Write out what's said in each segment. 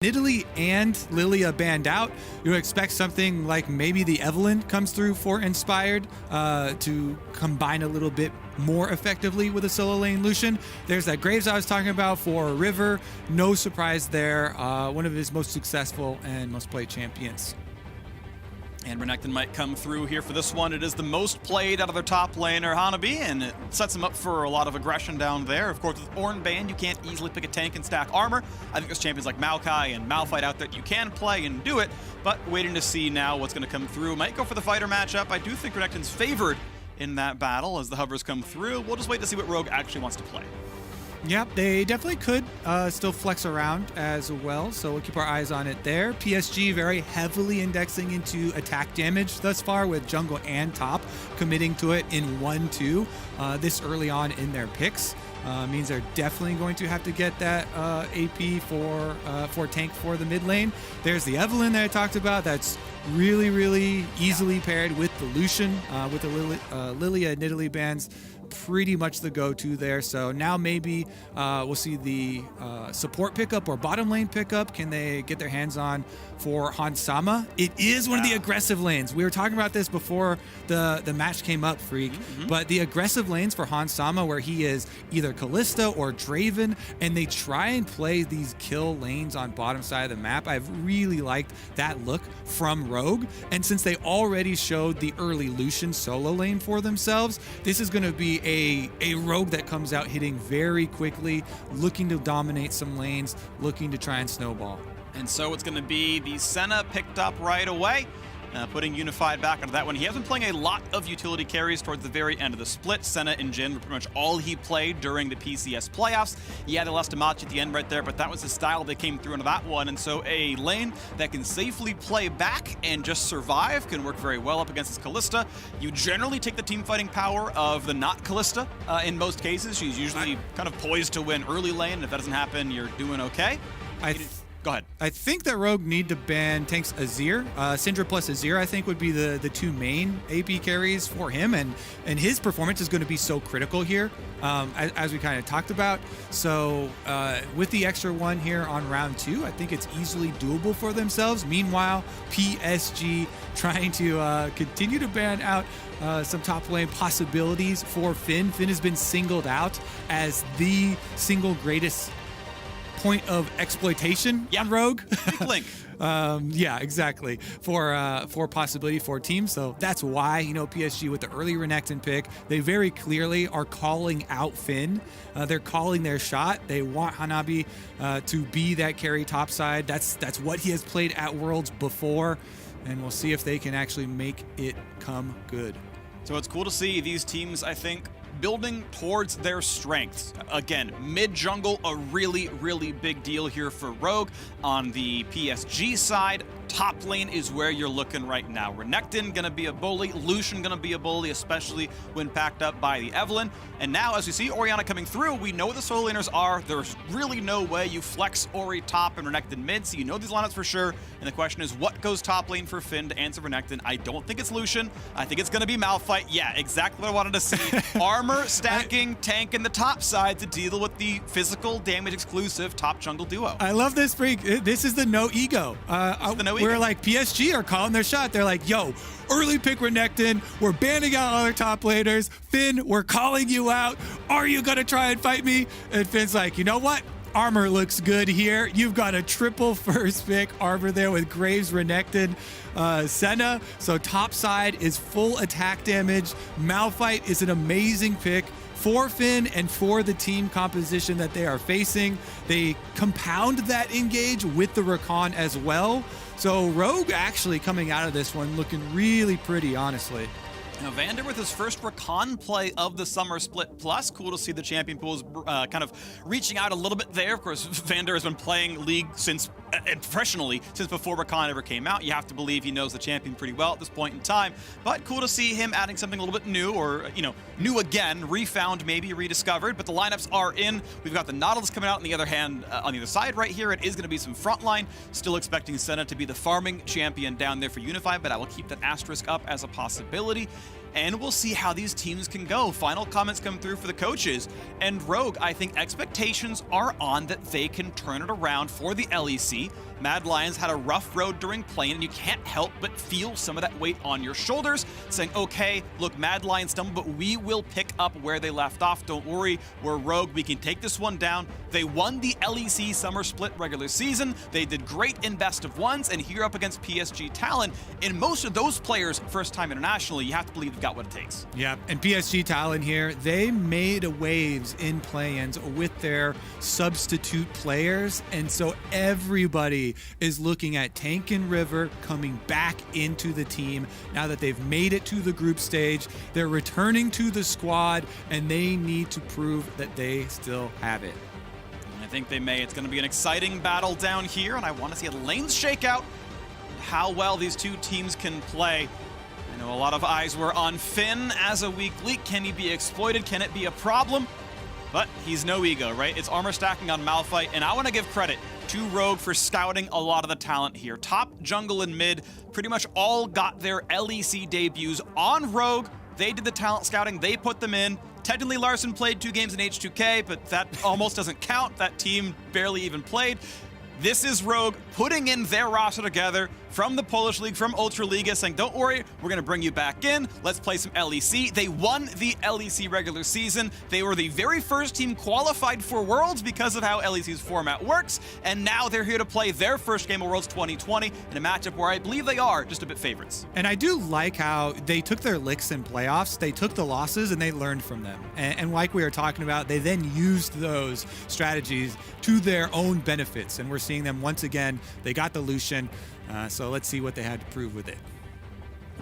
Italy and Lilia banned out, you expect something like maybe the Evelyn comes through for Inspired to combine a little bit more effectively with a solo lane Lucian. There's that Graves I was talking about for River. No surprise there. One of his most successful and most played champions. And Renekton might come through here for this one. It is the most played out of their top laner, Hanabi, and it sets him up for a lot of aggression down there. Of course, with Ornn banned, you can't easily pick a tank and stack armor. I think there's champions like Maokai and Malphite out there that you can play and do it, but waiting to see now what's going to come through. Might go for the fighter matchup. I do think Renekton's favored in that battle as the hovers come through. We'll just wait to see what Rogue actually wants to play. Yep, they definitely could still flex around as well, so we'll keep our eyes on it there. PSG very heavily indexing into attack damage thus far, with jungle and top committing to it in 1-2 this early on in their picks. Means they're definitely going to have to get that AP for tank for the mid lane. There's the Evelyn that I talked about. That's really, really easily paired with the Lucian, with the Lilia and Nidalee bans. Pretty much the go-to there. So now maybe we'll see the support pickup or bottom lane pickup. Can they get their hands on for Hans Sama? It is one of the aggressive lanes. We were talking about this before the match came up, Freak. But the aggressive lanes for Hans Sama, where he is either Kalista or Draven, and they try and play these kill lanes on bottom side of the map. I've really liked that look from Rogue. And since they already showed the early Lucian solo lane for themselves, this is going to be a Rogue that comes out hitting very quickly, looking to dominate some lanes, looking to try and snowball. And so it's going to be the Senna picked up right away, putting Unified back onto that one. He has been playing a lot of utility carries towards the very end of the split. Senna and Jhin were pretty much all he played during the PCS playoffs. He had the last match at the end right there, but that was the style that came through into that one. And so a lane that can safely play back and just survive can work very well up against this Kalista. You generally take the team fighting power of the not Kalista in most cases. She's usually kind of poised to win early lane, and if that doesn't happen, you're doing okay. Go ahead. I think that Rogue need to ban tanks Azir. Syndra plus Azir, I think, would be the two main AP carries for him, and his performance is going to be so critical here, as we kind of talked about. So with the extra one here on round 2, I think it's easily doable for themselves. Meanwhile, PSG trying to continue to ban out some top lane possibilities for Finn. Finn has been singled out as the single greatest point of exploitation on Rogue. Link. Yeah, exactly. For possibility for teams. So that's why, PSG with the early Renekton pick, they very clearly are calling out Finn. They're calling their shot. They want Hanabi to be that carry topside. That's what he has played at Worlds before, and we'll see if they can actually make it come good. So it's cool to see these teams, I think, building towards their strengths. Again, mid-jungle, a really, really big deal here for Rogue. On the PSG side, top lane is where you're looking right now. Renekton gonna be a bully, Lucian gonna be a bully, especially when packed up by the Evelyn. And now, as we see Orianna coming through, we know what the solo laners are. There's really no way you flex Ori top and Renekton mid, so you know these lineups for sure. And the question is, what goes top lane for Finn to answer Renekton? I don't think it's Lucian. I think it's gonna be Malphite. Yeah, exactly what I wanted to see. Armor, stacking, tank in the top side to deal with the physical damage exclusive top jungle duo. I love this, Freak. This is the no ego. We're like, PSG are calling their shot. They're like, yo, early pick Renekton. We're banning out other top laners. Finn, we're calling you out. Are you going to try and fight me? And Finn's like, you know what? Armor looks good here. You've got a triple first pick armor there with Graves, Renekton, Senna. So top side is full attack damage. Malphite is an amazing pick for Finn and for the team composition that they are facing. They compound that engage with the Rakan as well. So Rogue actually coming out of this one looking really pretty, honestly. Now, Vander with his first Rakan play of the Summer Split Plus. Cool to see the champion pools kind of reaching out a little bit there. Of course, Vander has been playing League since professionally since before Rakan ever came out. You have to believe he knows the champion pretty well at this point in time. But cool to see him adding something a little bit new, or, new again, refound, maybe rediscovered. But the lineups are in. We've got the Nautilus coming out on the other hand, on the other side right here. It is going to be some frontline. Still expecting Senna to be the farming champion down there for Unified, but I will keep that asterisk up as a possibility. and we'll see how these teams can go. Final comments come through for the coaches. And Rogue, I think expectations are on that they can turn it around for the LEC. Mad Lions had a rough road during playing, and you can't help but feel some of that weight on your shoulders, saying, okay, look, Mad Lions stumbled, but we will pick up where they left off. Don't worry, we're Rogue. We can take this one down. They won the LEC Summer Split regular season. They did great in best of ones, and here up against PSG Talon. And most of those players, first time internationally, you have to believe they've got what it takes. Yeah, and PSG Talon here, they made waves in play-ins with their substitute players, and so everybody is looking at Tank and River coming back into the team now that they've made it to the group stage. They're returning to the squad, and they need to prove that they still have it. I think they may. It's going to be an exciting battle down here, and I want to see a lanes shakeout, how well these two teams can play. I know a lot of eyes were on Finn as a weak leak. Can he be exploited? Can it be a problem? But he's no ego, right? It's armor stacking on Malphite, and I want to give credit to Rogue for scouting a lot of the talent here. Top, jungle, and mid pretty much all got their LEC debuts on Rogue. They did the talent scouting. They put them in. Technically, Larson played 2 games in H2K, but that almost doesn't count. That team barely even played. This is Rogue putting in their roster together from the Polish League, from Ultra Liga, saying, don't worry, we're going to bring you back in. Let's play some LEC. They won the LEC regular season. They were the very first team qualified for Worlds because of how LEC's format works. And now they're here to play their first game of Worlds 2020 in a matchup where I believe they are just a bit favorites. And I do like how they took their licks in playoffs. They took the losses and they learned from them. And like we were talking about, they then used those strategies to their own benefits. And we're seeing them once again. They got the Lucian. So let's see what they had to prove with it.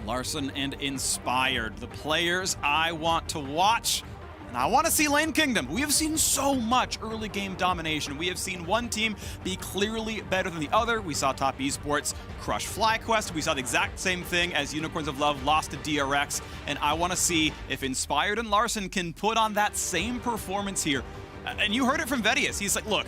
Larson and Inspired, the players I want to watch. And I want to see Lane Kingdom. We have seen so much early game domination. We have seen one team be clearly better than the other. We saw Top Esports crush FlyQuest. We saw the exact same thing as Unicorns of Love lost to DRX. And I want to see if Inspired and Larson can put on that same performance here. And you heard it from Vedius. He's like, look,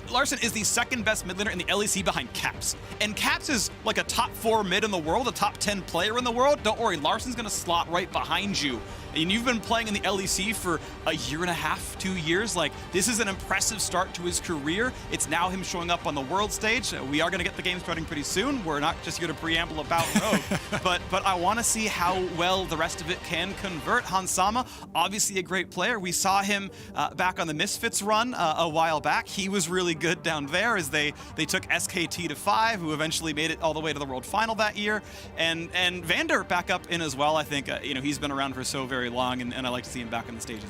Larson is the second best mid laner in the LEC behind Caps. And Caps is like a top 4 mid in the world, a top 10 player in the world. Don't worry, Larson's gonna slot right behind you. And you've been playing in the LEC for a year and a half, 2 years. Like, this is an impressive start to his career. It's now him showing up on the world stage. We are gonna get the game starting pretty soon. We're not just here to preamble about Rogue, but I wanna see how well the rest of it can convert. Hansama, obviously a great player. We saw him back on the Misfits run a while back. He was really good down there as they took SKT to 5, who eventually made it all the way to the World Final that year. And Vander back up in as well. I think he's been around for so very long, and I like to see him back on the stages.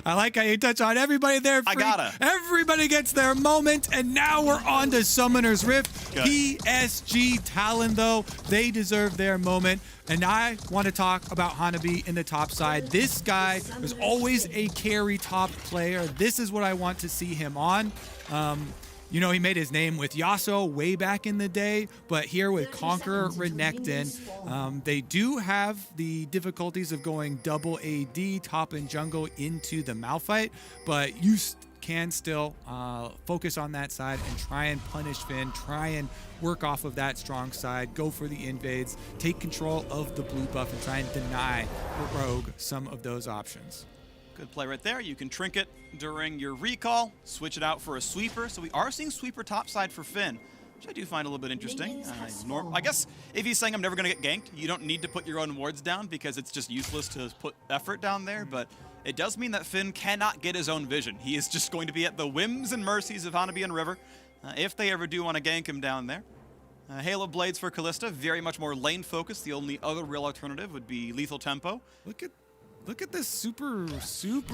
I like how you touch on everybody there. I gotta. Everybody gets their moment, and now we're on to Summoner's Rift. Good. PSG Talon, though, they deserve their moment. And I want to talk about Hanabi in the top side. This guy was always a carry top player. This is what I want to see him on. You know, he made his name with Yasuo way back in the day, but here with Conqueror Renekton, they do have the difficulties of going double AD, top and jungle into the Malphite, but you can still focus on that side and try and punish Finn, try and work off of that strong side, go for the invades, take control of the blue buff, and try and deny Rogue some of those options. Good play right there. You can trinket during your recall, switch it out for a sweeper. So we are seeing sweeper topside for Finn, which I do find a little bit interesting. I guess if he's saying I'm never going to get ganked, you don't need to put your own wards down because it's just useless to put effort down there. But it does mean that Finn cannot get his own vision. He is just going to be at the whims and mercies of Hanabi and River if they ever do want to gank him down there. Halo Blades for Kalista, very much more lane focused. The only other real alternative would be Lethal Tempo. Look at this super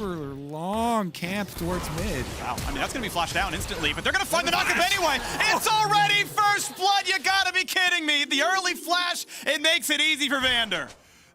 long camp towards mid. Wow, I mean, that's going to be flashed down instantly, but they're going to find the knockup anyway. It's already first blood. You got to be kidding me. The early flash, it makes it easy for Vander.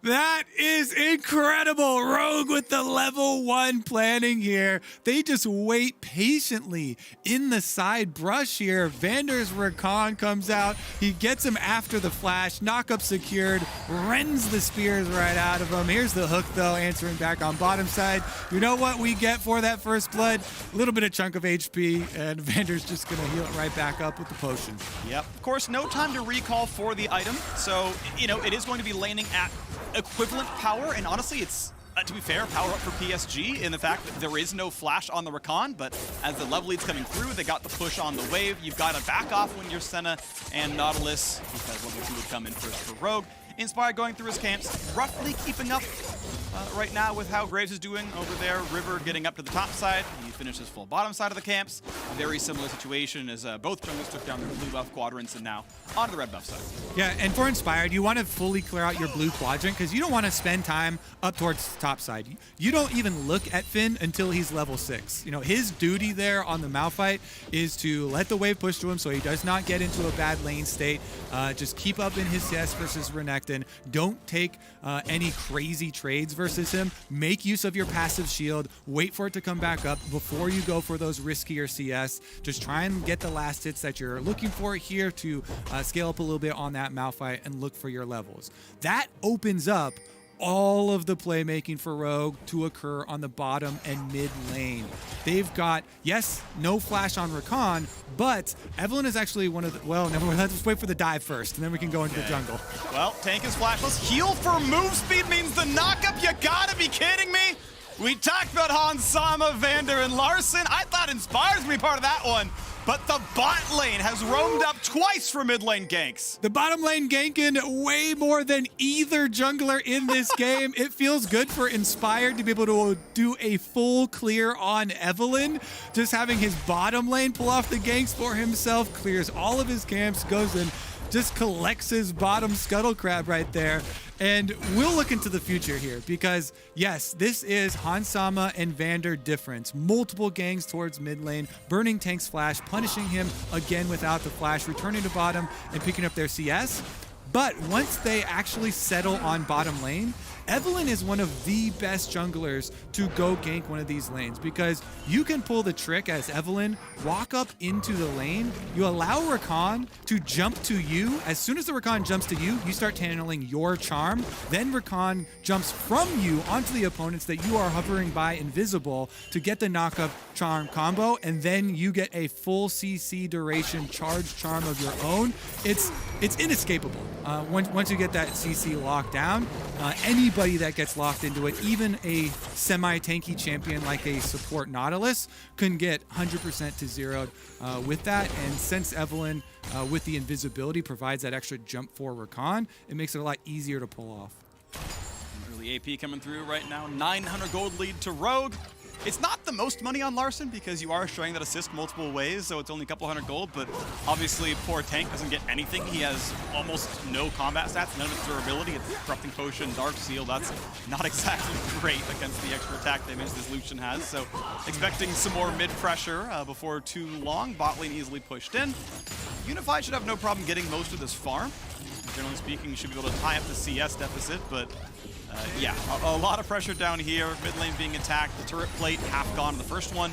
That is incredible. Rogue with the level 1 planning here. They just wait patiently in the side brush here. Vander's Recon comes out. He gets him after the flash. Knockup secured. Rends the spears right out of him. Here's the hook, though, answering back on bottom side. You know what we get for that first blood? A little bit of chunk of HP, and Vander's just going to heal it right back up with the potion. Yep. Of course, no time to recall for the item. So, you know, it is going to be laning at equivalent power, and honestly, it's, to be fair, power up for PSG in the fact that there is no flash on the Rakan, but as the level lead's coming through, they got the push on the wave. You've got to back off when you're Senna and Nautilus, because level 2 would come in first for Rogue. Inspire going through his camps, roughly keeping up right now with how Graves is doing over there. River getting up to the top side. He finishes full bottom side of the camps. Very similar situation as both junglers took down their blue buff quadrants and now onto the red buff side. Yeah, and for Inspired, you want to fully clear out your blue quadrant because you don't want to spend time up towards the top side. You don't even look at Finn until he's level 6. You know, his duty there on the Malphite is to let the wave push to him so he does not get into a bad lane state. Just keep up in his CS versus Renekton. Don't take any crazy trades versus him. Make use of your passive shield. Wait for it to come back up before you go for those riskier CS. Just try and get the last hits that you're looking for here to scale up a little bit on that Malphite and look for your levels. That opens up all of the playmaking for Rogue to occur on the bottom and mid lane. They've got, yes, no flash on Rakan, but Evelyn is actually one of the, well, never mind, let's wait for the dive first, and then we can go into the jungle. Well, tank is flashless. Heal for move speed means the knockup. You gotta be kidding me. We talked about Hans Sama, Vander, and Larson. I thought Inspire's gonna be part of that one. But the bot lane has roamed up twice for mid lane ganks. The bottom lane ganking way more than either jungler in this game. It feels good for Inspired to be able to do a full clear on Evelyn. Just having his bottom lane pull off the ganks for himself, clears all of his camps, goes and just collects his bottom scuttle crab right there. And we'll look into the future here because, yes, this is Hans Sama and Vander difference. Multiple gangs towards mid lane, burning tank's flash, punishing him again without the flash, returning to bottom and picking up their CS. But once they actually settle on bottom lane, Evelyn is one of the best junglers to go gank one of these lanes because you can pull the trick as Evelyn, walk up into the lane, you allow Rakan to jump to you. As soon as the Rakan jumps to you, you start channeling your charm. Then Rakan jumps from you onto the opponents that you are hovering by invisible to get the knockup charm combo, and then you get a full CC duration charge charm of your own. It's inescapable. Once you get that CC locked down, anybody that gets locked into it, even a semi-tanky champion like a support Nautilus, can get 100% to zeroed with that. And since Evelyn, with the invisibility, provides that extra jump for Rakan, it makes it a lot easier to pull off. Early AP coming through right now. 900 gold lead to Rogue. It's not the most money on Larson because you are showing that assist multiple ways, so it's only a couple hundred gold, but obviously poor tank doesn't get anything. He has almost no combat stats, none of its durability. It's Corrupting Potion, Dark Seal. That's not exactly great against the extra attack damage this Lucian has, so expecting some more mid-pressure before too long. Bot lane easily pushed in. Unified should have no problem getting most of this farm. Generally speaking, you should be able to tie up the CS deficit, but yeah, a lot of pressure down here. Mid lane being attacked. The turret plate half gone in the first one.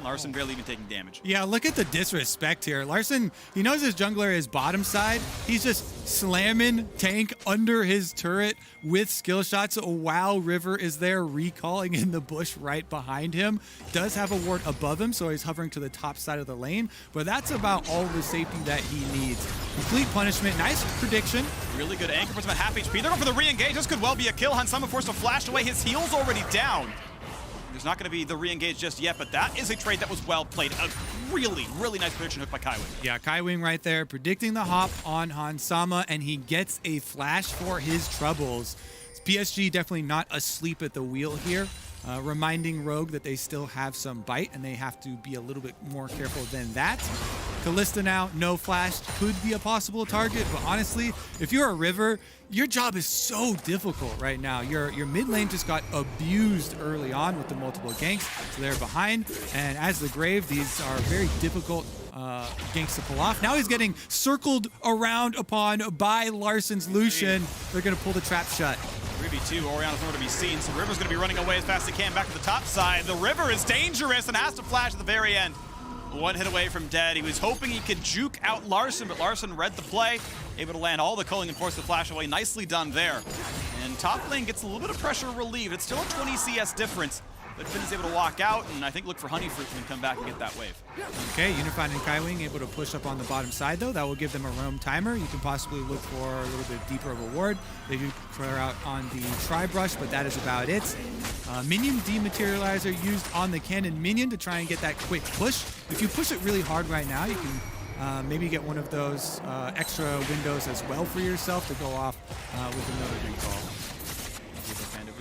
Larson barely even taking damage. Yeah, look at the disrespect here. Larson, he knows his jungler is bottom side. He's just slamming tank under his turret with skill shots while River is there recalling in the bush right behind him. Does have a ward above him, so he's hovering to the top side of the lane, but that's about all the safety that he needs. Complete punishment, nice prediction. Really good anchor, puts him at half HP. They're going for the re-engage. This could well be a kill. Hans Sama forced to flash away. His heal's already down. There's not going to be the re-engage just yet, but that is a trade that was well played. A really, really nice prediction hook by KaiWing. Yeah, KaiWing right there, predicting the hop on Hans Sama, and he gets a flash for his troubles. PSG definitely not asleep at the wheel here, reminding Rogue that they still have some bite, and they have to be a little bit more careful than that. Kalista now, no flash, could be a possible target, but honestly, if you're a River, your job is so difficult right now. Your mid lane just got abused early on with the multiple ganks, so they're behind, and as the Grave, these are very difficult ganks to pull off. Now he's getting circled around upon by Larson's Lucian. They're gonna pull the trap shut. 3v2, Oriana's nowhere to be seen, so River's gonna be running away as fast as he can back to the top side. The River is dangerous and has to flash at the very end. One hit away from dead. He was hoping he could juke out Larson, but Larson read the play, able to land all the culling and force the flash away. Nicely done there. And top lane gets a little bit of pressure relieved. It's still a 20 CS difference. but Finn is able to walk out, and I think look for Honeyfruit and come back and get that wave. Okay, Unified and Kaiwing able to push up on the bottom side, though. That will give them a roam timer. You can possibly look for a little bit deeper of a ward. They do clear out on the Tri-Brush, but that is about it. Minion Dematerializer used on the cannon minion to try and get that quick push. If you push it really hard right now, you can maybe get one of those extra windows as well for yourself to go off with another recall.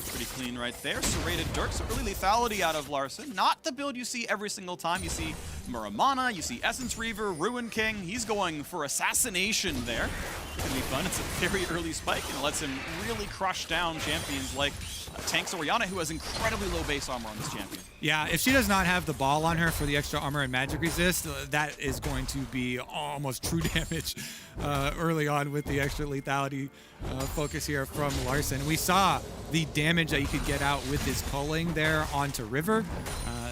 Pretty clean right there. Serrated Dirk, so really lethality out of Larson. Not the build you see every single time. You see Muramana, you see Essence Reaver, Ruin King. He's going for assassination there. It's gonna be fun. It's a very early spike, and it lets him really crush down champions like Tanks Oriana, who has incredibly low base armor on this champion. Yeah, if she does not have the ball on her for the extra armor and magic resist, that is going to be almost true damage early on with the extra lethality focus here from Larson. We saw the damage that you could get out with his culling there onto River.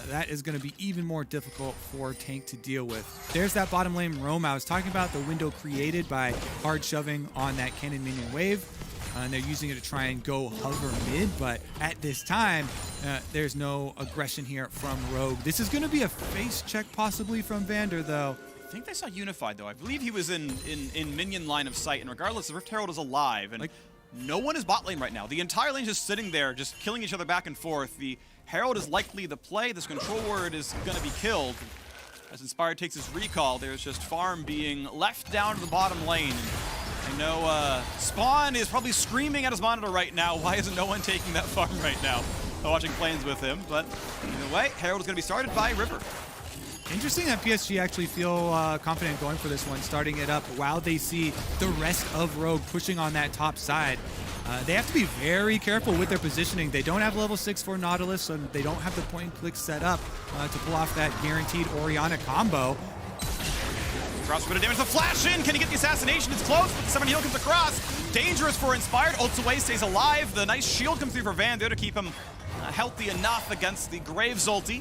That is going to be even more difficult for Tank to deal with. There's that bottom lane roam. I was talking about the window created by hard shoving on that cannon minion wave. And they're using it to try and go hover mid, but at this time, there's no aggression here from Rogue. This is going to be a face check possibly from Vander, though. I think they saw Unified, though. I believe he was in minion line of sight, and regardless, the Rift Herald is alive, and no one is bot lane right now. The entire lane is just sitting there, just killing each other back and forth. The Herald is likely the play. This control ward is going to be killed. As Inspired takes his recall, there's just farm being left down to the bottom lane. I know Spawn is probably screaming at his monitor right now. Why isn't no one taking that farm right now? Watching planes with him, but either way, Herald is going to be started by River. Interesting that PSG actually feel confident going for this one, starting it up while they see the rest of Rogue pushing on that top side. They have to be very careful with their positioning. They don't have level 6 for Nautilus, so they don't have the point and click set up to pull off that guaranteed Oriana combo. Drops a bit of damage. The flash in. Can he get the assassination? It's close, but the Summon Heal comes across. Dangerous for Inspired. Ults away, stays alive. The nice shield comes through for Van there to keep him healthy enough against the Graves ulti.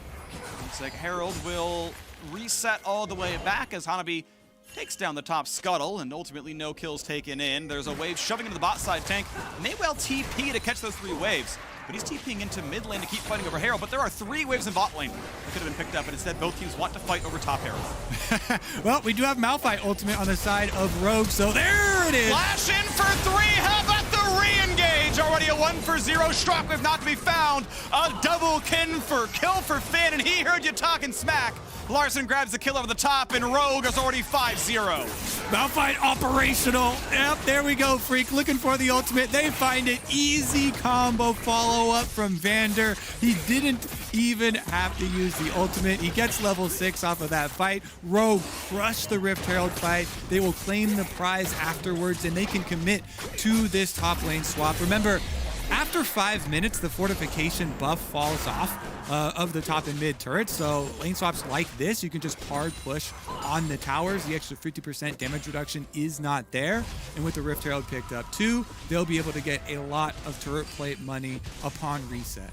Looks like Herald will reset all the way back as Hanabi takes down the top scuttle, and ultimately no kills taken in. There's a wave shoving into the bot side. Tank may well TP to catch those 3 waves, but he's TPing into mid lane to keep fighting over Herald. But there are 3 waves in bot lane that could have been picked up, but instead both teams want to fight over top Herald. Well, we do have Malphite ultimate on the side of Rogue, so there it is. Flash in for 3. How about the re-engage? Already a 1-for-0 Shockwave not to be found. A double kill for Finn, and he heard you talking smack. Larson grabs the kill over the top, and Rogue is already 5-0. Malphite operational. Yep, there we go, Freak. Looking for the ultimate. They find it. Easy combo follow-up from Vander. He didn't even have to use the ultimate. He gets level 6 off of that fight. Rogue crushed the Rift Herald fight. They will claim the prize afterwards, and they can commit to this top lane swap. Remember, after 5 minutes, the fortification buff falls off of the top and mid turrets. So lane swaps like this, you can just hard push on the towers. The extra 50% damage reduction is not there. And with the Rift Herald picked up too, they'll be able to get a lot of turret plate money upon reset.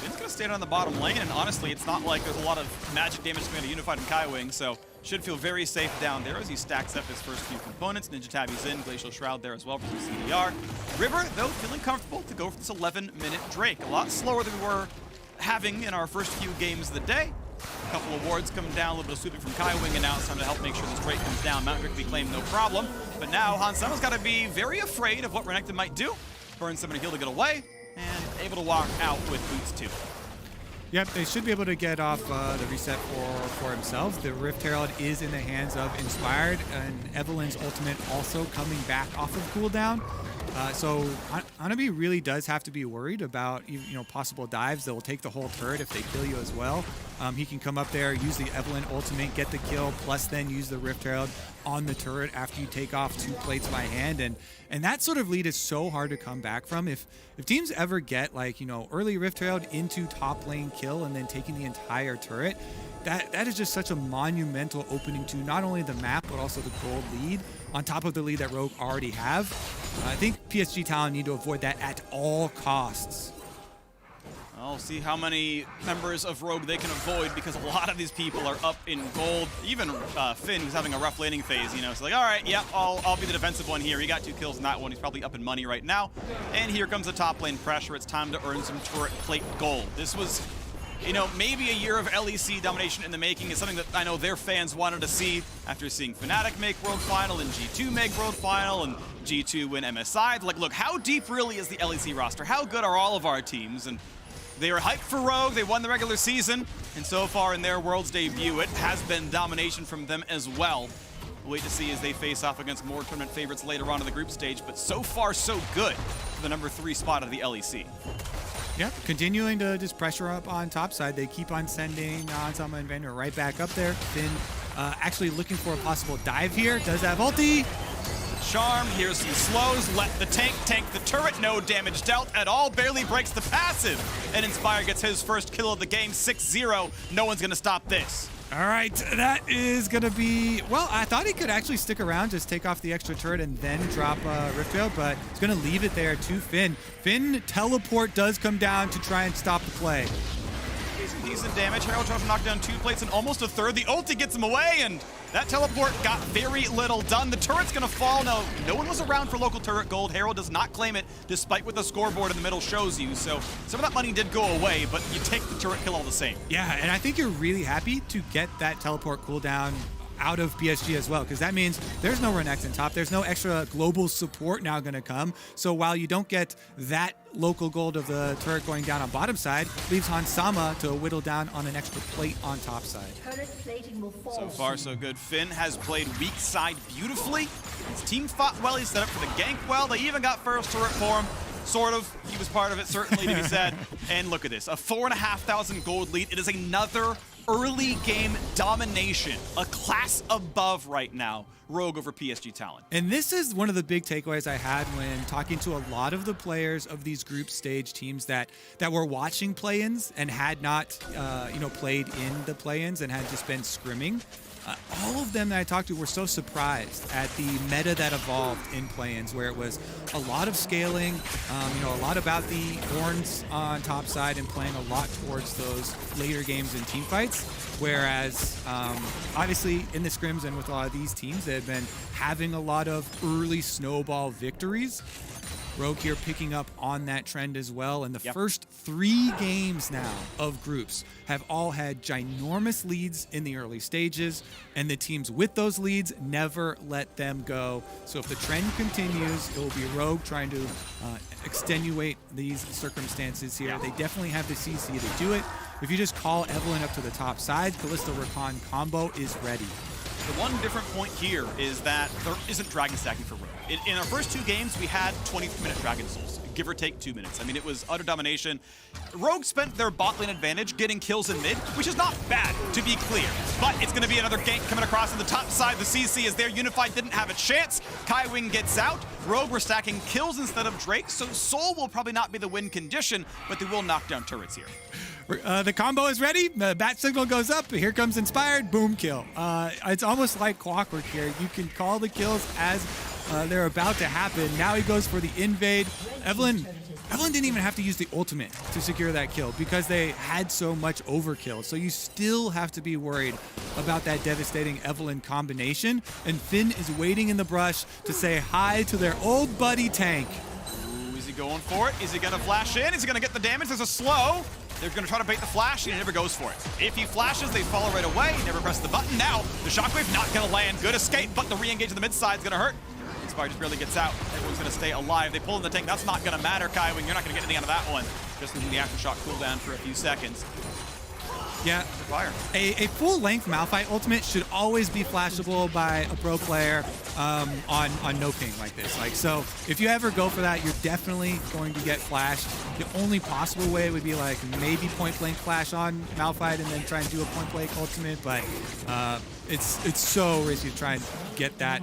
It's going to stay on the bottom lane, and honestly, it's not like there's a lot of magic damage coming to Unified and Kaiwing, so should feel very safe down there as he stacks up his first few components. Ninja Tabby's in, Glacial Shroud there as well for some CDR. River, though, feeling comfortable to go for this 11-minute Drake. A lot slower than we were having in our first few games of the day. A couple of wards coming down, a little bit of sweeping from Kaiwing, and now it's time to help make sure this Drake comes down. Mount Rick be claimed no problem, but now Hansemo's got to be very afraid of what Renekton might do. Burn Summon Heal to get away, and able to walk out with boots too. Yep, they should be able to get off the reset for themselves. The Rift Herald is in the hands of Inspired, and Evelyn's ultimate also coming back off of cooldown. So Hanabi really does have to be worried about possible dives that will take the whole turret if they kill you as well. He can come up there, use the Evelyn ultimate, get the kill, plus then use the Rift Herald on the turret after you take off 2 plates by hand. And that sort of lead is so hard to come back from. If teams ever get early Rift Herald into top lane kill and then taking the entire turret, that is just such a monumental opening to not only the map but also the gold lead on top of the lead that Rogue already have. I think PSG Talon need to avoid that at all costs. I'll see how many members of Rogue they can avoid, because a lot of these people are up in gold. Even Finn, who's having a rough laning phase, so like, all right, yeah, I'll be the defensive one here. He got 2 kills in that one. He's probably up in money right now. And here comes the top lane pressure. It's time to earn some turret plate gold. This was You know, maybe a year of LEC domination in the making is something that I know their fans wanted to see after seeing Fnatic make World Final and G2 make World Final and G2 win MSI. Like, look, how deep really is the LEC roster? How good are all of our teams? And they were hyped for Rogue, they won the regular season, and so far in their Worlds debut, it has been domination from them as well. We'll wait to see as they face off against more tournament favorites later on in the group stage, but so far so good for the #3 spot of the LEC. Yeah, continuing to just pressure up on top side. They keep on sending Ansama and Vander right back up there. Finn actually looking for a possible dive here. Does have ulti. Charm, here's some slows, let the tank the turret, no damage dealt at all, barely breaks the passive. And Inspire gets his first kill of the game, 6-0. No one's gonna stop this. All right, that is gonna be, well, I thought he could actually stick around, just take off the extra turret and then drop Rift Veil, but he's gonna leave it there to Finn. Finn teleport does come down to try and stop the play. Some decent damage. Herald tries to knock down 2 plates and almost a third. The ulti gets him away, and that teleport got very little done. The turret's gonna fall. No one was around for local turret gold. Herald does not claim it, despite what the scoreboard in the middle shows you. So some of that money did go away, but you take the turret kill all the same. Yeah, and I think you're really happy to get that teleport cooldown out of PSG as well, because that means there's no Renekton top, there's no extra global support now going to come. So while you don't get that local gold of the turret going down on bottom side, leaves Hansama to whittle down on an extra plate on top side. So far so good. Finn has played weak side beautifully. His team fought well, he set up for the gank well. They even got first turret for him. Sort of. He was part of it, certainly, to be said. And look at this, a 4,500 gold lead. It is another early game domination, a class above right now, Rogue over PSG Talon. And this is one of the big takeaways I had when talking to a lot of the players of these group stage teams that were watching play-ins and had not, played in the play-ins and had just been scrimming. All of them that I talked to were so surprised at the meta that evolved in play-ins, where it was a lot of scaling, a lot about the horns on top side and playing a lot towards those later games and team fights. Whereas, obviously, in the scrims and with a lot of these teams, they had been having a lot of early snowball victories. Rogue here picking up on that trend as well. And the first 3 games now of groups have all had ginormous leads in the early stages, and the teams with those leads never let them go. So if the trend continues, it will be Rogue trying to extenuate these circumstances here. They definitely have the CC to do it. If you just call Evelynn up to the top side, Kalista Rakan combo is ready. The one different point here is that there isn't dragon stacking for Rogue. In our first 2 games, we had 20-minute Dragon Souls, give or take 2 minutes. I mean, it was utter domination. Rogue spent their bot lane advantage getting kills in mid, which is not bad, to be clear. But it's going to be another gank coming across on the top side. The CC is there. Unified didn't have a chance. Kaiwing gets out. Rogue were stacking kills instead of Drake, so Soul will probably not be the win condition, but they will knock down turrets here. The combo is ready. The bat signal goes up. Here comes Inspired. Boom, kill. It's almost like clockwork here. You can call the kills as they're about to happen. Now he goes for the invade. Evelynn didn't even have to use the ultimate to secure that kill because they had so much overkill. So you still have to be worried about that devastating Evelynn combination. And Finn is waiting in the brush to say hi to their old buddy tank. Ooh, is he going for it? Is he going to flash in? Is he going to get the damage? There's a slow. They're going to try to bait the flash, and he never goes for it. If he flashes, they follow right away. He never presses the button. Now, the shockwave not going to land. Good escape, but the re-engage in the mid side is going to hurt. Inspire just barely gets out. Everyone's going to stay alive. They pull in the tank. That's not going to matter, Kaiwing. You're not going to get anything out of that one. Just leaving the aftershock cooldown for a few seconds. Yeah, fire. A full-length Malphite ultimate should always be flashable by a pro player on no ping like this. So if you ever go for that, you're definitely going to get flashed. The only possible way would be like maybe point-blank flash on Malphite and then try and do a point-blank ultimate, but it's so risky to try and get that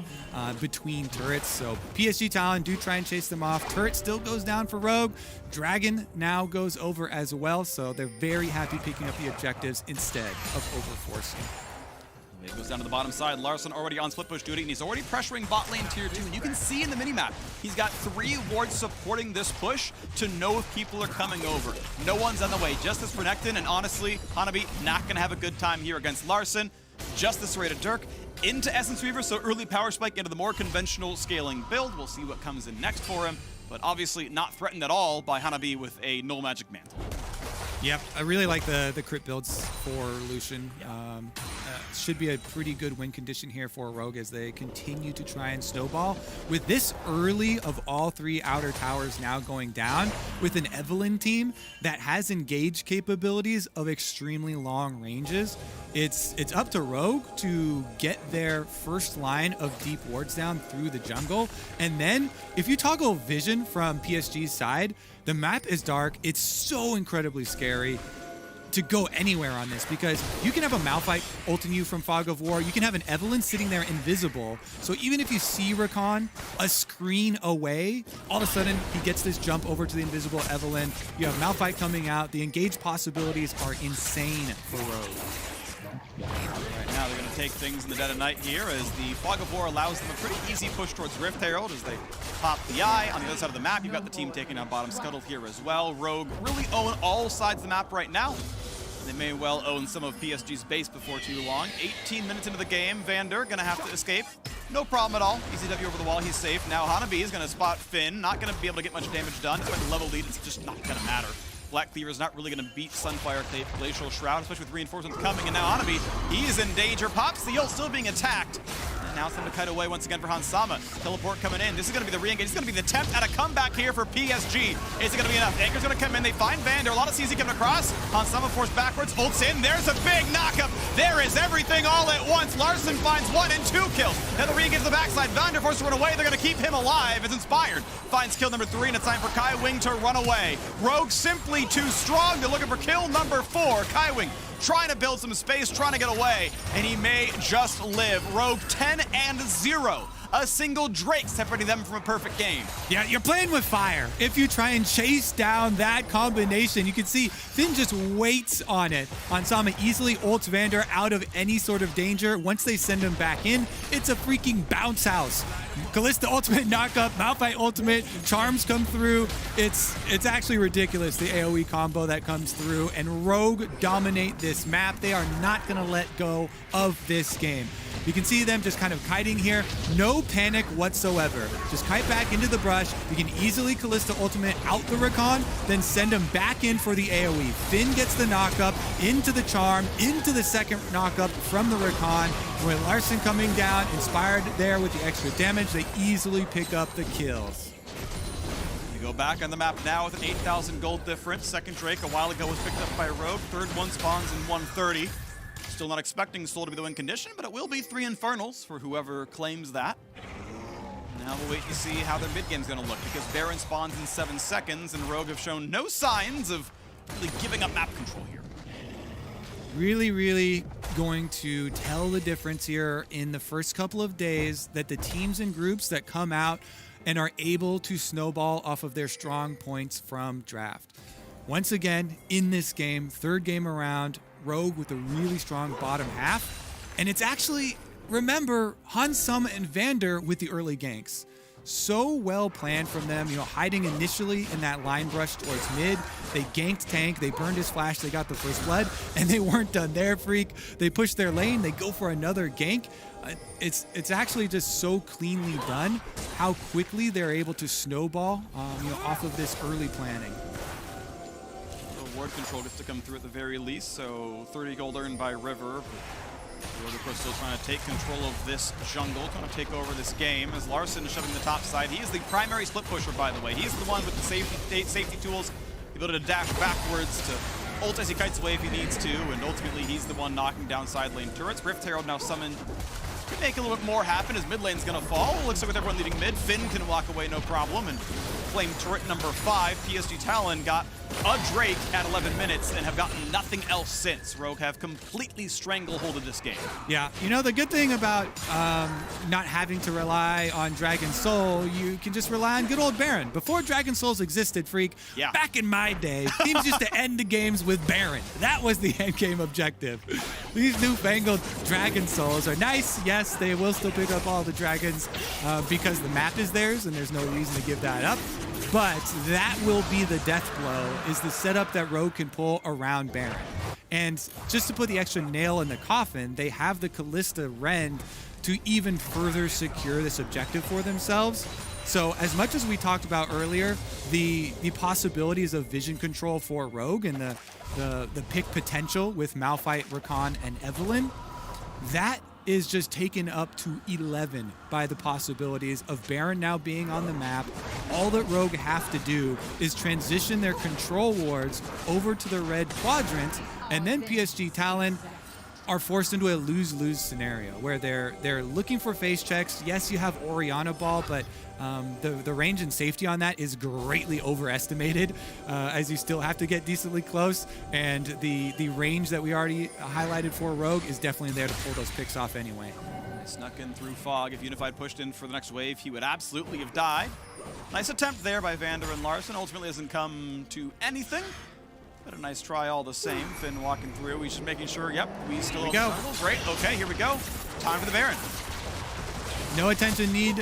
between turrets. So PSG Talon do try and chase them off. Turret still goes down for Rogue. Dragon now goes over as well, so they're very happy picking up the objectives instead of overforcing. It goes down to the bottom side. Larson already on split push duty, and he's already pressuring bot lane tier 2. And you can see in the minimap, he's got 3 wards supporting this push to know if people are coming over. No one's on the way. Justice for Renekton, and honestly, Hanabi not going to have a good time here against Larson. Justice rated Dirk into Essence Weaver, so early power spike into the more conventional scaling build. We'll see what comes in next for him, but obviously not threatened at all by Hanabi with a null magic mantle. Yep, I really like the crit builds for Lucian. Should be a pretty good win condition here for Rogue as they continue to try and snowball. With this early of all 3 outer towers now going down, with an Evelynn team that has engage capabilities of extremely long ranges, it's up to Rogue to get their first line of deep wards down through the jungle. And then if you toggle vision from PSG's side, the map is dark. It's so incredibly scary to go anywhere on this because you can have a Malphite ulting you from Fog of War. You can have an Evelynn sitting there invisible. So even if you see Rakan a screen away, all of a sudden he gets this jump over to the invisible Evelynn. You have Malphite coming out. The engage possibilities are insane for Rogue. Right now they're going to take things in the dead of night here as the Fog of War allows them a pretty easy push towards Rift Herald as they pop the eye. On the other side of the map, you've got the team taking on bottom Scuttle here as well. Rogue really own all sides of the map right now. They may well own some of PSG's base before too long. 18 minutes into the game, Vander going to have to escape. No problem at all. Easy W over the wall, he's safe. Now Hanabi is going to spot Finn. Not going to be able to get much damage done. Despite the level lead, it's just not going to matter. Black Cleaver is not really going to beat Sunfire Glacial Shroud, especially with reinforcements coming. And now Hanabi, he is in danger. Pops the ult, still being attacked. And now it's time to kite away once again for Hans Sama. Teleport coming in. This is going to be the re-engage. This is going to be the attempt at a comeback here for PSG. Is it going to be enough? Anchor's going to come in. They find Vander. A lot of CZ coming across. Hans Sama forced backwards. Ults in. There's a big knockup. There is everything all at once. Larson finds 1 and 2 kills. Now the re-engage to the backside. Vander forced to run away. They're going to keep him alive as Inspired finds kill number 3, and it's time for Kaiwing to run away. Rogue simply too strong. They're looking for kill number 4. Kaiwing trying to build some space, trying to get away, and he may just live. Rogue 10 and 0. A single Drake separating them from a perfect game. Yeah, you're playing with fire. If you try and chase down that combination, you can see Finn just waits on it. Sama easily ults Vander out of any sort of danger. Once they send him back in, it's a freaking bounce house. Kalista ultimate knockup, Malphite ultimate, charms come through. It's actually ridiculous, the AoE combo that comes through, and Rogue dominate this map. They are not gonna let go of this game. You can see them just kind of kiting here. No panic whatsoever. Just kite back into the brush. You can easily Kalista ultimate out the Rakan, then send him back in for the AoE. Finn gets the knockup into the charm, into the second knockup from the Rakan. With Larson coming down, Inspired there with the extra damage, they easily pick up the kills. We go back on the map now with an 8,000 gold difference. Second Drake a while ago was picked up by Rogue. Third one spawns in 130. Still not expecting Soul to be the win condition, but it will be 3 Infernals for whoever claims that. Now we'll wait to see how their mid game's going to look, because Baron spawns in 7 seconds, and Rogue have shown no signs of really giving up map control here. Really going to tell the difference here in the first couple of days that the teams and groups that come out and are able to snowball off of their strong points from draft. Once again, in this game, third game around, Rogue with a really strong bottom half. And it's actually, remember, Hans Sama and Vander with the early ganks. So well planned from them, hiding initially in that line brush towards mid. They ganked tank, they burned his flash, they got the first blood, and they weren't done there, Freak. They push their lane, they go for another gank. It's actually just so cleanly done how quickly they're able to snowball off of this early planning. Ward control gets to come through at the very least, so 30 gold earned by River. Rogue, of course, still trying to take control of this jungle, trying to take over this game as Larson is shoving the top side. He is the primary split pusher, by the way. He's the one with the safety tools, the ability to dash backwards, to ult as he kites away if he needs to, and ultimately he's the one knocking down side lane turrets. Rift Herald now summoned. Could make a little bit more happen as mid lane's gonna fall. Looks like with everyone leading mid, Finn can walk away no problem, and Flame turret number 5, PSG Talon got a Drake at 11 minutes and have gotten nothing else since. Rogue have completely stranglehold of this game. Yeah, the good thing about not having to rely on Dragon Soul, you can just rely on good old Baron. Before Dragon Souls existed, Freak, back in my day, teams used to end the games with Baron. That was the end game objective. These newfangled Dragon Souls are nice. Yes, they will still pick up all the dragons because the map is theirs and there's no reason to give that up. But that will be the death blow, is the setup that Rogue can pull around Baron. And just to put the extra nail in the coffin, they have the Kalista rend to even further secure this objective for themselves. So as much as we talked about earlier, the possibilities of vision control for Rogue and the pick potential with Malphite, Rakan, and Evelynn, that is just taken up to 11 by the possibilities of Baron now being on the map. All that Rogue have to do is transition their control wards over to the red quadrant, and then PSG Talon are forced into a lose-lose scenario where they're looking for face checks. Yes, you have Orianna Ball, but the range and safety on that is greatly overestimated, as you still have to get decently close, and the range that we already highlighted for Rogue is definitely there to pull those picks off anyway. Snuck in through Fog. If Unified pushed in for the next wave, he would absolutely have died. Nice attempt there by Vander and Larson. Ultimately doesn't come to anything. But a nice try all the same. Finn walking through. He's just making sure, yep, we still have go. Great, okay, here we go. Time for the Baron. No attention need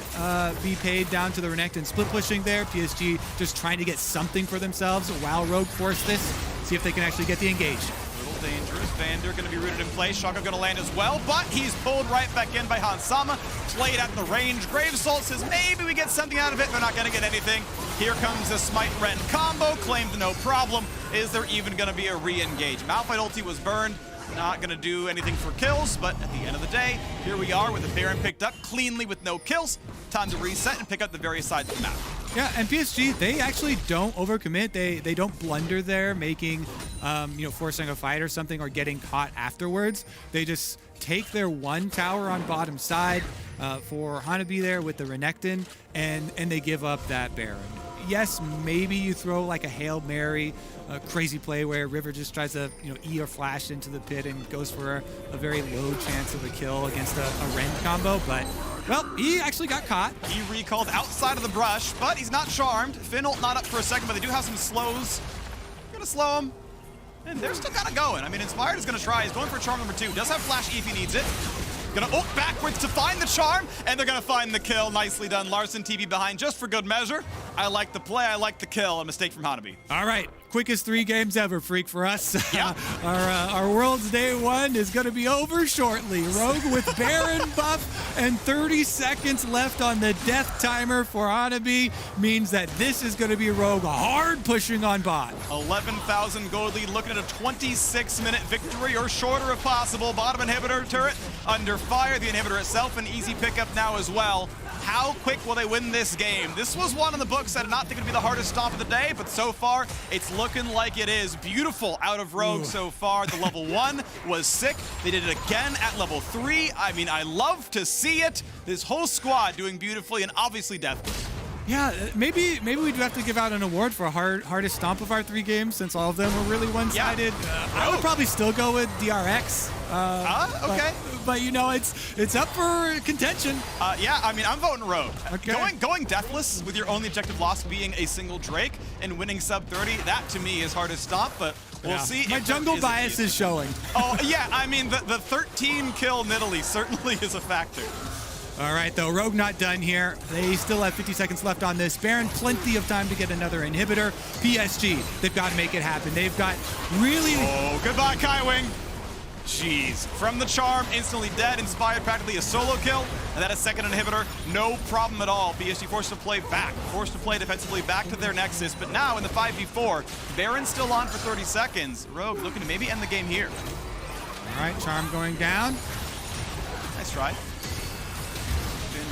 be paid down to the Renekton split pushing there. PSG just trying to get something for themselves while Rogue force this. See if they can actually get the engage. A little dangerous. Vander going to be rooted in place. Shaka going to land as well, but he's pulled right back in by Hansama. Played at the range. Grave Salt says maybe we get something out of it. They're not going to get anything. Here comes the Smite Ren combo. Claimed no problem. Is there even going to be a re-engage? Malphite ulti was burned. Not going to do anything for kills, but at the end of the day, here we are with the Baron picked up cleanly with no kills. Time to reset and pick up the various sides of the map. Yeah, and PSG, they actually don't overcommit. They don't blunder there, making, forcing a fight or something or getting caught afterwards. They just take their one tower on bottom side for Hanabi there with the Renekton, and they give up that Baron. Yes, maybe you throw like a Hail Mary, a crazy play where River just tries to, E or flash into the pit and goes for a very low chance of a kill against a Ren combo, but, well, he actually got caught. He recalled outside of the brush, but he's not charmed. Finn ult not up for a second, but they do have some slows. Gonna slow him. And they're still kind of going. I mean, Inspired is gonna try. He's going for charm number 2. Does have flash E if he needs it. Gonna ult backwards to find the charm, and they're gonna find the kill. Nicely done. Larson TV behind just for good measure. I like the play, I like the kill. A mistake from Hanabi. All right, quickest 3 games ever, Freak, for us. Yeah. Our World's Day 1 is gonna be over shortly. Rogue with Baron buff and 30 seconds left on the death timer for Hanabi means that this is gonna be Rogue hard pushing on bot. 11,000 gold lead, looking at a 26-minute victory or shorter if possible. Bottom inhibitor turret under fire. The inhibitor itself an easy pickup now as well. How quick will they win this game? This was one in the books. I did not think it would be the hardest stomp of the day, but so far it's looking like it is. Beautiful out of Rogue so far. The level 1 was sick. They did it again at level 3. I mean, I love to see it. This whole squad doing beautifully and obviously deathless. Yeah, maybe we do have to give out an award for hardest stomp of our 3 games since all of them were really one-sided. Yeah. I would probably still go with DRX. Okay. But it's up for contention. Yeah, I mean, I'm voting Rogue. Okay. Going deathless with your only objective loss being a single Drake and winning sub 30, that to me is hardest stomp, but we'll see. My jungle bias is showing. Oh, yeah, I mean, the 13 kill Nidalee certainly is a factor. All right, though, Rogue not done here. They still have 50 seconds left on this. Baron, plenty of time to get another inhibitor. PSG, they've got to make it happen. They've got really... Oh, goodbye, Kaiwing. Jeez. From the charm, instantly dead. Inspired, practically a solo kill. And then a second inhibitor, no problem at all. PSG forced to play back. Forced to play defensively back to their Nexus. But now in the 5v4, Baron's still on for 30 seconds. Rogue looking to maybe end the game here. All right, charm going down. Nice try.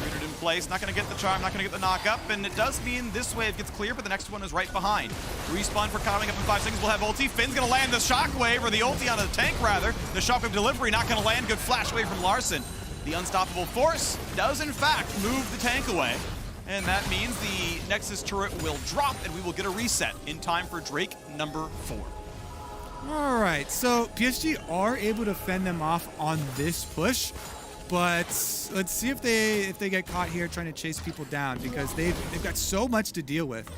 Rooted in place, not going to get the charm, not going to get the knock up, and it does mean this wave gets clear, but the next one is right behind. Respawn for coming up in 5 seconds. We'll have ulti. Finn's going to land the shockwave, or the ulti on the tank rather. The shockwave delivery not going to land. Good flash away from Larson. The unstoppable force does in fact move the tank away, and that means the Nexus turret will drop, and we will get a reset in time for Drake number 4. All right, so PSG are able to fend them off on this push. But let's see if they get caught here trying to chase people down, because they've got so much to deal with.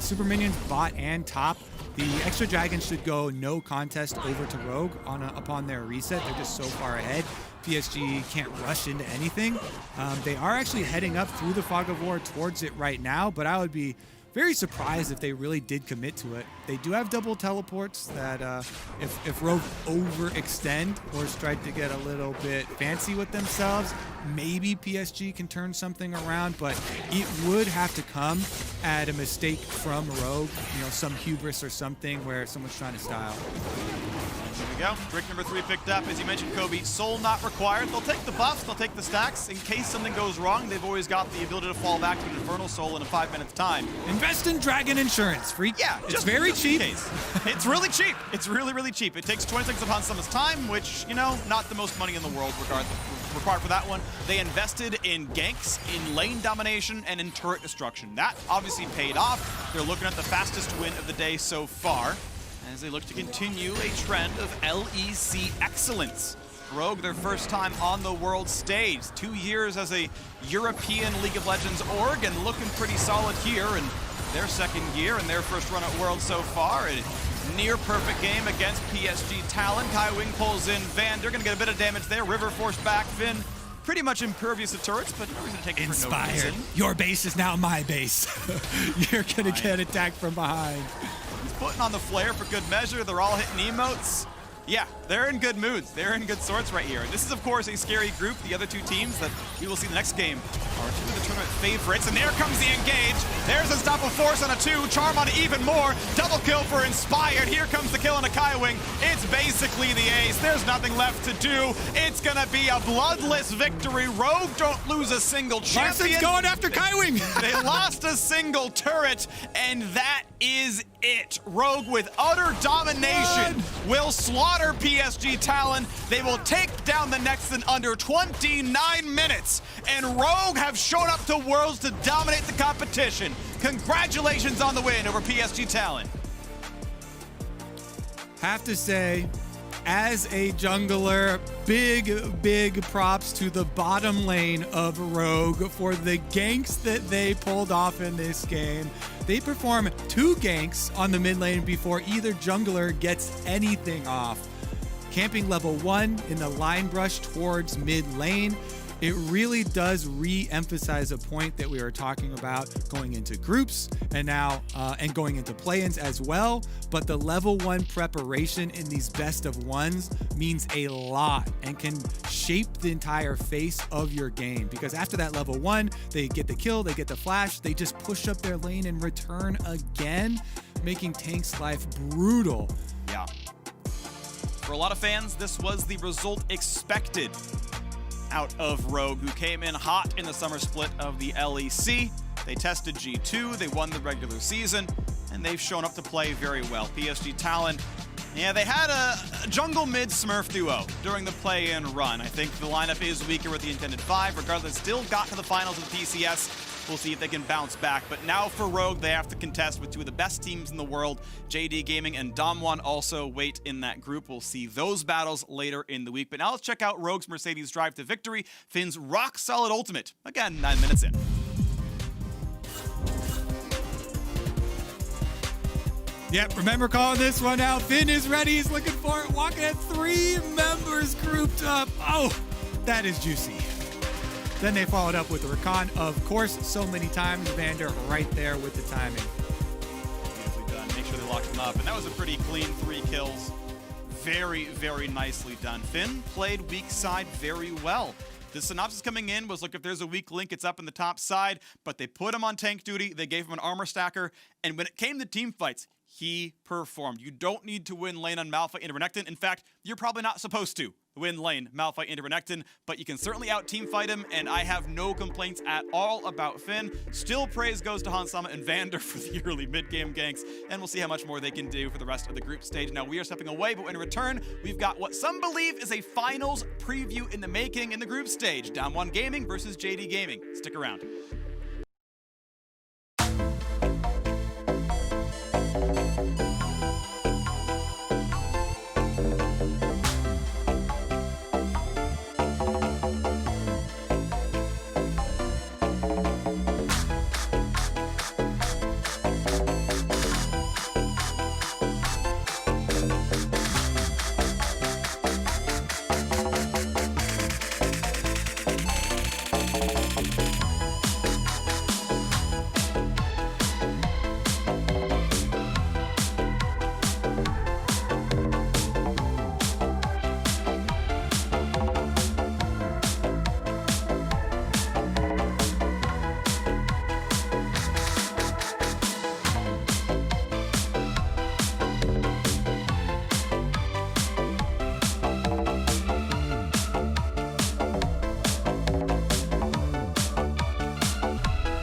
Super minions bot and top. The extra dragon should go no contest over to Rogue upon their reset. They're just so far ahead. PSG can't rush into anything. They are actually heading up through the Fog of War towards it right now, but I would be very surprised if they really did commit to it. They do have double teleports that if Rogue overextend or try to get a little bit fancy with themselves, maybe PSG can turn something around, but it would have to come at a mistake from Rogue, you know, some hubris or something where someone's trying to style. There we go. Brick number 3 picked up. As you mentioned, Kobe, soul not required. They'll take the buffs, they'll take the stacks. In case something goes wrong, they've always got the ability to fall back to an Infernal Soul in a 5 minutes time. Invest in Dragon Insurance, freak. Yeah, it's very cheap. It's really cheap. It's really, really cheap. It takes 26 upon someone's time, which, you know, not the most money in the world required for that one. They invested in ganks, in lane domination, and in turret destruction. That obviously paid off. They're looking at the fastest win of the day so far, as they look to continue a trend of LEC excellence. Rogue, their first time on the world stage. 2 years as a European League of Legends org, and looking pretty solid here in their second year and their first run at World so far. A near perfect game against PSG Talon. KaiWing pulls in Vander, gonna get a bit of damage there. River forced back. Finn pretty much impervious to turrets, but no reason to take it for no reason. Your base is now my base. You're gonna get attacked from behind. He's putting on the flare for good measure. They're all hitting emotes. Yeah, they're in good moods. They're in good sorts right here. And this is, of course, a scary group. The other two teams that we will see the next game are two of the tournament favorites. And there comes the engage. There's Unstoppable Force on a 2. Charm on even more. Double kill for Inspired. Here comes the kill on a KaiWing. It's basically the ace. There's nothing left to do. It's going to be a bloodless victory. Rogue don't lose a single champion. Larson's going after KaiWing. They lost a single turret, and that is it. Rogue, with utter domination, will slaughter PSG Talon. They will take down the next in under 29 minutes. And Rogue have shown up to Worlds to dominate the competition. Congratulations on the win over PSG Talon. Have to say, as a jungler, big props to the bottom lane of Rogue for the ganks that they pulled off in this game. They perform 2 ganks on the mid lane before either jungler gets anything off. Camping level 1 in the line brush towards mid lane. It really does re-emphasize a point that we were talking about going into groups and now and going into play-ins as well. But the level 1 preparation in these best of ones means a lot and can shape the entire face of your game, because after that level 1, they get the kill, they get the flash, they just push up their lane and return again, making Tank's life brutal. Yeah. For a lot of fans, this was the result expected out of Rogue, who came in hot in the summer split of the LEC. They tested G2, they won the regular season, and they've shown up to play very well. PSG Talon, yeah, they had a jungle mid Smurf duo during the play-in run. I think the lineup is weaker with the intended 5. Regardless, still got to the finals of the PCS. We'll see if they can bounce back. But now for Rogue, they have to contest with 2 of the best teams in the world. JD Gaming and Damwon also wait in that group. We'll see those battles later in the week. But now let's check out Rogue's Mercedes drive to victory. Finn's rock-solid ultimate. Again, 9 minutes in. Yep, remember calling this one out. Finn is ready. He's looking for it. Walking at 3 members grouped up. Oh, that is juicy. Then they followed up with the Rakan, of course, so many times. Vander right there with the timing. Beautifully done. Make sure they locked him up. And that was a pretty clean 3 kills. Very, very nicely done. Finn played weak side very well. The synopsis coming in was, look, if there's a weak link, it's up in the top side. But they put him on tank duty. They gave him an armor stacker. And when it came to team fights, he performed. You don't need to win lane on Malphite into Renekton. In fact, you're probably not supposed to win lane Malphite into Renekton, but you can certainly out team fight him, and I have no complaints at all about Finn. Still praise goes to Hansama and Vander for the early mid-game ganks, and we'll see how much more they can do for the rest of the group stage. Now, we are stepping away, but in return, we've got what some believe is a finals preview in the making in the group stage. Damwon Gaming versus JD Gaming. Stick around.